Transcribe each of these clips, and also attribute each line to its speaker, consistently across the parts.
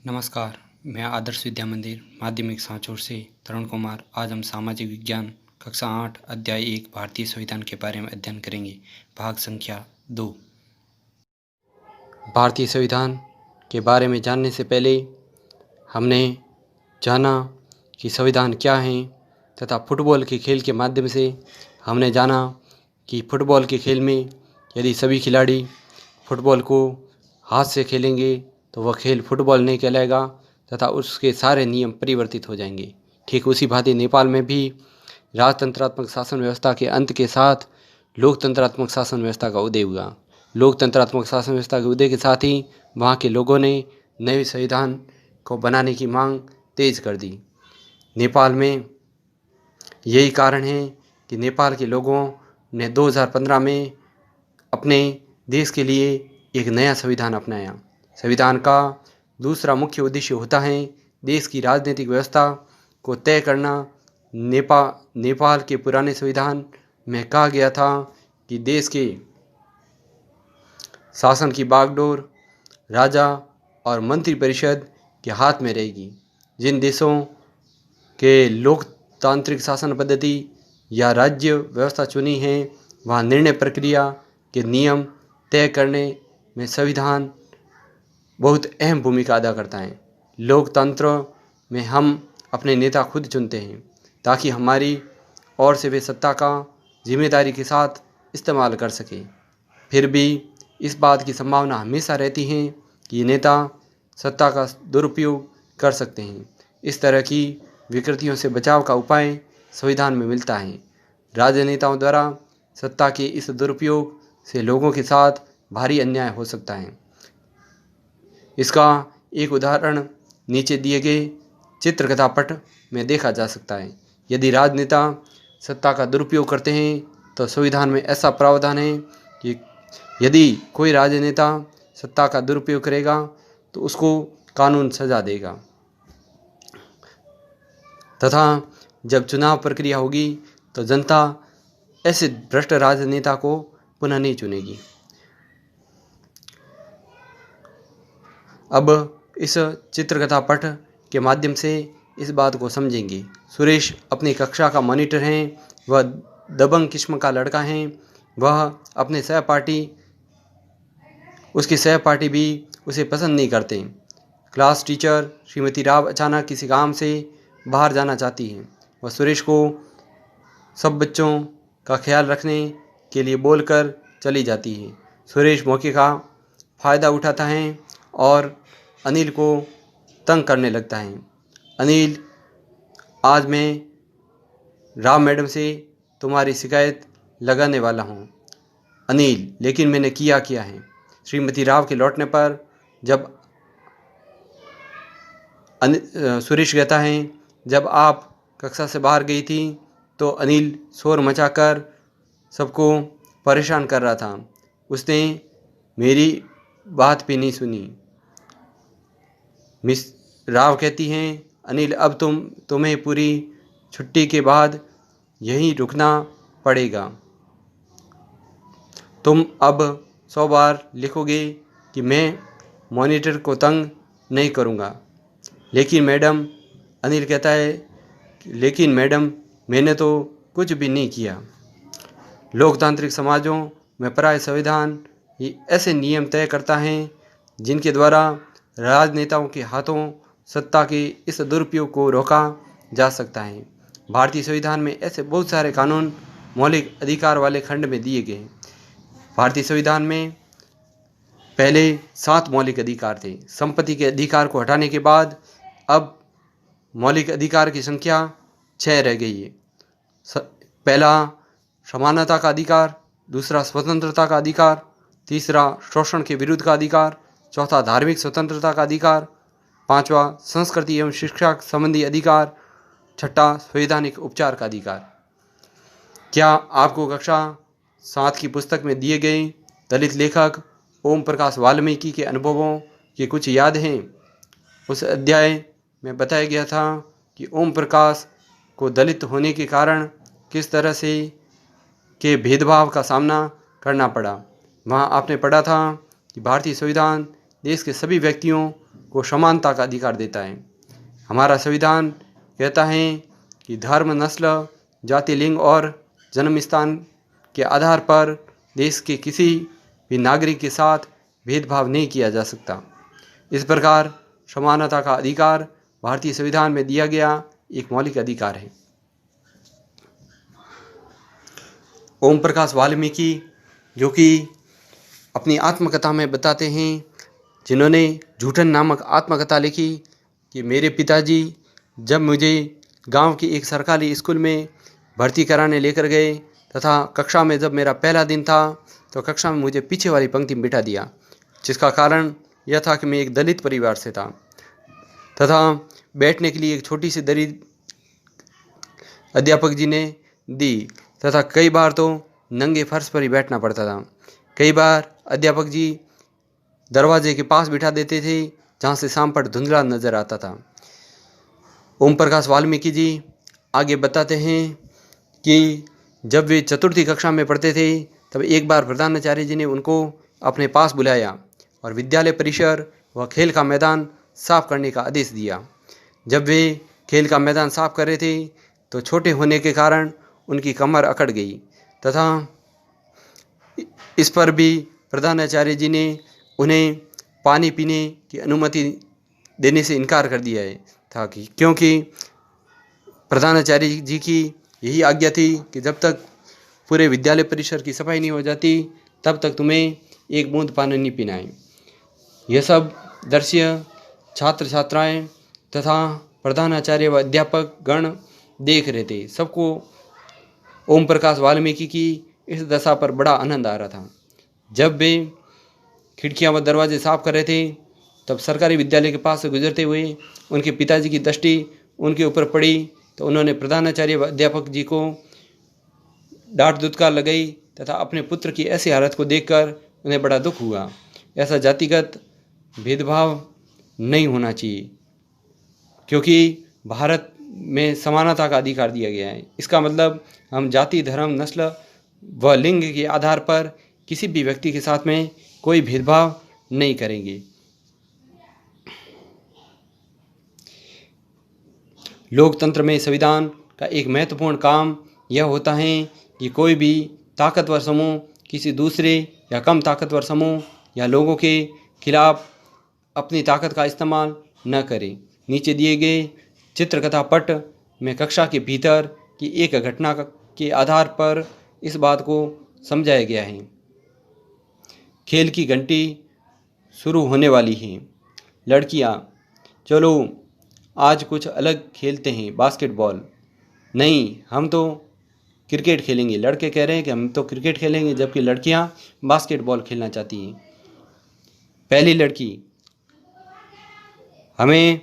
Speaker 1: नमस्कार, मैं आदर्श विद्या मंदिर माध्यमिक सांचौर से तरुण कुमार। आज हम सामाजिक विज्ञान कक्षा 8 अध्याय 1 भारतीय संविधान के बारे में अध्ययन करेंगे। भाग संख्या 2। भारतीय संविधान के बारे में जानने से पहले हमने जाना कि संविधान क्या है तथा फुटबॉल के खेल के माध्यम से हमने जाना कि फुटबॉल के खेल में यदि सभी खिलाड़ी फुटबॉल को हाथ से खेलेंगे तो वह खेल फुटबॉल नहीं कहलाएगा तथा उसके सारे नियम परिवर्तित हो जाएंगे। ठीक उसी भांति नेपाल में भी राजतंत्रात्मक शासन व्यवस्था के अंत के साथ लोकतंत्रात्मक शासन व्यवस्था का उदय हुआ। लोकतंत्रात्मक शासन व्यवस्था के उदय के साथ ही वहाँ के लोगों ने नए संविधान को बनाने की मांग तेज कर दी। नेपाल में यही कारण है कि नेपाल के लोगों ने 2015 में अपने देश के लिए एक नया संविधान अपनाया। संविधान का दूसरा मुख्य उद्देश्य होता है देश की राजनीतिक व्यवस्था को तय करना। नेपाल के पुराने संविधान में कहा गया था कि देश के शासन की बागडोर राजा और मंत्रिपरिषद के हाथ में रहेगी। जिन देशों के लोकतांत्रिक शासन पद्धति या राज्य व्यवस्था चुनी है वहाँ निर्णय प्रक्रिया के नियम तय करने में संविधान बहुत अहम भूमिका अदा करता है। लोकतंत्र में हम अपने नेता खुद चुनते हैं ताकि हमारी ओर से वे सत्ता का जिम्मेदारी के साथ इस्तेमाल कर सकें। फिर भी इस बात की संभावना हमेशा रहती है कि ये नेता सत्ता का दुरुपयोग कर सकते हैं। इस तरह की विकृतियों से बचाव का उपाय संविधान में मिलता है। राजनेताओं द्वारा सत्ता के इस दुरुपयोग से लोगों के साथ भारी अन्याय हो सकता है। इसका एक उदाहरण नीचे दिए गए चित्रकथा पट में देखा जा सकता है। यदि राजनेता सत्ता का दुरुपयोग करते हैं तो संविधान में ऐसा प्रावधान है कि यदि कोई राजनेता सत्ता का दुरुपयोग करेगा तो उसको कानून सजा देगा तथा जब चुनाव प्रक्रिया होगी तो जनता ऐसे भ्रष्ट राजनेता को पुनः नहीं चुनेगी। अब इस चित्रकथा पट के माध्यम से इस बात को समझेंगे। सुरेश अपनी कक्षा का मॉनिटर हैं। वह दबंग किस्म का लड़का है। वह अपने उसके सहपाठी भी उसे पसंद नहीं करते। क्लास टीचर श्रीमती राव अचानक किसी काम से बाहर जाना चाहती हैं। वह सुरेश को सब बच्चों का ख्याल रखने के लिए बोलकर चली जाती है। सुरेश मौके का फ़ायदा उठाता है और अनिल को तंग करने लगता है। अनिल, आज मैं राव मैडम से तुम्हारी शिकायत लगाने वाला हूँ। अनिल, लेकिन मैंने किया है। श्रीमती राव के लौटने पर जब सुरेश कहता है, जब आप कक्षा से बाहर गई थी तो अनिल शोर मचाकर सबको परेशान कर रहा था। उसने मेरी बात भी नहीं सुनी। मिस राव कहती हैं, अनिल, अब तुम्हें पूरी छुट्टी के बाद यहीं रुकना पड़ेगा। तुम अब 100 बार लिखोगे कि मैं मॉनिटर को तंग नहीं करूँगा। लेकिन मैडम, अनिल कहता है, लेकिन मैडम, मैंने तो कुछ भी नहीं किया। लोकतांत्रिक समाजों में प्राय संविधान ही ऐसे नियम तय करता है जिनके द्वारा राजनेताओं के हाथों सत्ता के इस दुरुपयोग को रोका जा सकता है। भारतीय संविधान में ऐसे बहुत सारे कानून मौलिक अधिकार वाले खंड में दिए गए हैं। भारतीय संविधान में पहले 7 मौलिक अधिकार थे। संपत्ति के अधिकार को हटाने के बाद अब मौलिक अधिकार की संख्या 6 रह गई है। पहला समानता का अधिकार, दूसरा स्वतंत्रता का अधिकार, तीसरा शोषण के विरुद्ध का अधिकार, चौथा धार्मिक स्वतंत्रता का अधिकार, पांचवा संस्कृति एवं शिक्षा संबंधी अधिकार, छठा संवैधानिक उपचार का अधिकार। क्या आपको कक्षा 7 की पुस्तक में दिए गए दलित लेखक ओम प्रकाश वाल्मीकि के अनुभवों की कुछ याद हैं? उस अध्याय में बताया गया था कि ओम प्रकाश को दलित होने के कारण किस तरह से के भेदभाव का सामना करना पड़ा। वहाँ आपने पढ़ा था कि भारतीय संविधान देश के सभी व्यक्तियों को समानता का अधिकार देता है। हमारा संविधान कहता है कि धर्म, नस्ल, जाति, लिंग और जन्म स्थान के आधार पर देश के किसी भी नागरिक के साथ भेदभाव नहीं किया जा सकता। इस प्रकार समानता का अधिकार भारतीय संविधान में दिया गया एक मौलिक अधिकार है। ओम प्रकाश वाल्मीकि, जो कि अपनी आत्मकथा में बताते हैं, जिन्होंने झूठन नामक आत्मकथा लिखी, कि मेरे पिताजी जब मुझे गांव की एक सरकारी स्कूल में भर्ती कराने लेकर गए तथा कक्षा में जब मेरा पहला दिन था तो कक्षा में मुझे पीछे वाली पंक्ति में बिठा दिया, जिसका कारण यह था कि मैं एक दलित परिवार से था तथा बैठने के लिए एक छोटी सी दरी अध्यापक जी ने दी तथा कई बार तो नंगे फर्श पर ही बैठना पड़ता था। कई बार अध्यापक जी दरवाजे के पास बिठा देते थे जहाँ से शाम पर धुंधला नजर आता था। ओम प्रकाश वाल्मीकि जी आगे बताते हैं कि जब वे चतुर्थी कक्षा में पढ़ते थे तब एक बार प्रधानाचार्य जी ने उनको अपने पास बुलाया और विद्यालय परिसर व खेल का मैदान साफ करने का आदेश दिया। जब वे खेल का मैदान साफ कर रहे थे तो छोटे होने के कारण उनकी कमर अकड़ गई तथा इस पर भी प्रधानाचार्य जी ने उन्हें पानी पीने की अनुमति देने से इनकार कर दिया है था, कि क्योंकि प्रधानाचार्य जी की यही आज्ञा थी कि जब तक पूरे विद्यालय परिसर की सफाई नहीं हो जाती तब तक तुम्हें एक बूंद पानी नहीं पीना है। यह सब दृश्य छात्र छात्राएं तथा प्रधानाचार्य व अध्यापक गण देख रहे थे। सबको ओम प्रकाश वाल्मीकि की इस दशा पर बड़ा आनंद आ रहा था। जब वे खिड़कियां व दरवाजे साफ कर रहे थे तब सरकारी विद्यालय के पास से गुजरते हुए उनके पिताजी की दृष्टि उनके ऊपर पड़ी तो उन्होंने प्रधानाचार्य व अध्यापक जी को डांट दुत्कार लगाई तथा अपने पुत्र की ऐसी हालत को देखकर उन्हें बड़ा दुख हुआ। ऐसा जातिगत भेदभाव नहीं होना चाहिए, क्योंकि भारत में समानता का अधिकार दिया गया है। इसका मतलब हम जाति, धर्म, नस्ल व लिंग के आधार पर किसी भी व्यक्ति के साथ में कोई भेदभाव नहीं करेंगे। लोकतंत्र में संविधान का एक महत्वपूर्ण काम यह होता है कि कोई भी ताकतवर समूह किसी दूसरे या कम ताकतवर समूह या लोगों के खिलाफ अपनी ताकत का इस्तेमाल न करे। नीचे दिए गए चित्रकथा पट में कक्षा के भीतर की एक घटना के आधार पर इस बात को समझाया गया है। खेल की घंटी शुरू होने वाली है। लड़कियां, चलो आज कुछ अलग खेलते हैं, बास्केटबॉल। नहीं, हम तो क्रिकेट खेलेंगे। लड़के कह रहे हैं कि हम तो क्रिकेट खेलेंगे, जबकि लड़कियां बास्केटबॉल खेलना चाहती हैं। पहली लड़की, हमें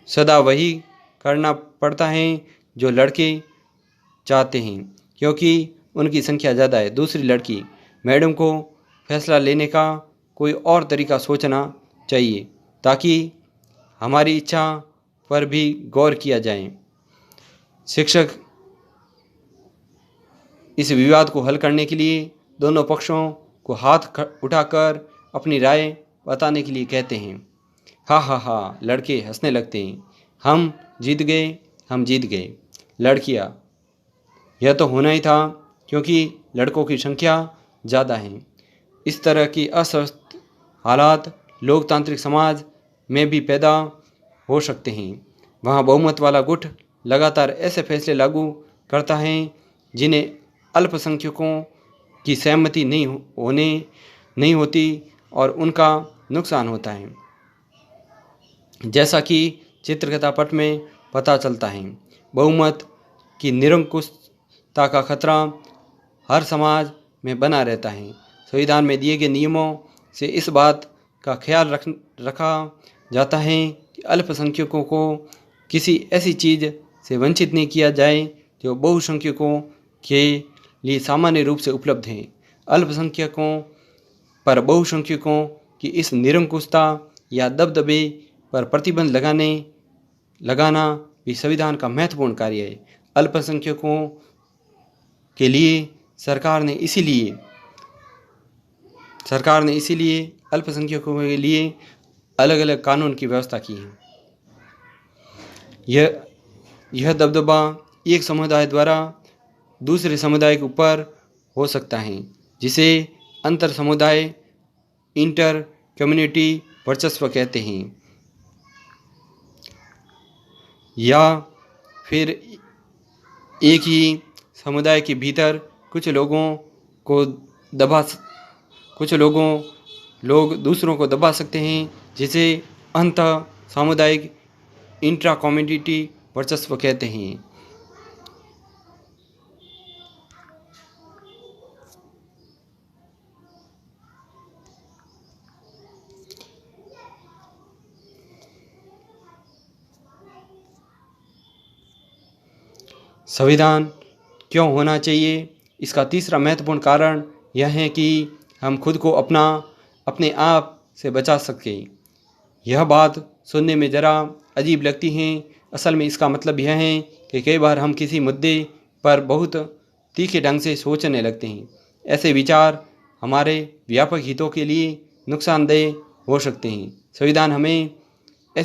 Speaker 1: सदा वही करना पड़ता है जो लड़के चाहते हैं, क्योंकि उनकी संख्या ज़्यादा है। दूसरी लड़की, मैडम को फैसला लेने का कोई और तरीका सोचना चाहिए ताकि हमारी इच्छा पर भी गौर किया जाए। शिक्षक इस विवाद को हल करने के लिए दोनों पक्षों को हाथ उठाकर अपनी राय बताने के लिए कहते हैं। हा हा हा, लड़के हंसने लगते हैं। हम जीत गए, हम जीत गए। लड़कियां, यह तो होना ही था क्योंकि लड़कों की संख्या ज़्यादा है। इस तरह की अस्वस्थ हालात लोकतांत्रिक समाज में भी पैदा हो सकते हैं। वहाँ बहुमत वाला गुट लगातार ऐसे फैसले लागू करता है जिन्हें अल्पसंख्यकों की सहमति नहीं होती और उनका नुकसान होता है। जैसा कि चित्रकथा पट में पता चलता है, बहुमत की निरंकुशता का खतरा हर समाज में बना रहता है। संविधान में दिए गए नियमों से इस बात का ख्याल रखा जाता है कि अल्पसंख्यकों को किसी ऐसी चीज़ से वंचित नहीं किया जाए जो बहुसंख्यकों के लिए सामान्य रूप से उपलब्ध है। अल्पसंख्यकों पर बहुसंख्यकों की इस निरंकुशता या दबदबे पर प्रतिबंध लगाना भी संविधान का महत्वपूर्ण कार्य है। अल्पसंख्यकों के लिए सरकार ने इसीलिए अल्पसंख्यकों के लिए अलग अलग कानून की व्यवस्था की है। यह दबदबा एक समुदाय द्वारा दूसरे समुदाय के ऊपर हो सकता है, जिसे अंतर समुदाय इंटर कम्युनिटी वर्चस्व कहते हैं, या फिर एक ही समुदाय के भीतर कुछ लोग दूसरों को दबा सकते हैं, जिसे अंत सामुदायिक इंट्रा कम्युनिटी वर्चस्व कहते हैं। संविधान क्यों होना चाहिए? इसका तीसरा महत्वपूर्ण कारण यह है कि हम खुद को अपने आप से बचा सकें। यह बात सुनने में ज़रा अजीब लगती है। असल में इसका मतलब यह है कि कई बार हम किसी मुद्दे पर बहुत तीखे ढंग से सोचने लगते हैं। ऐसे विचार हमारे व्यापक हितों के लिए नुकसानदेह हो सकते हैं। संविधान हमें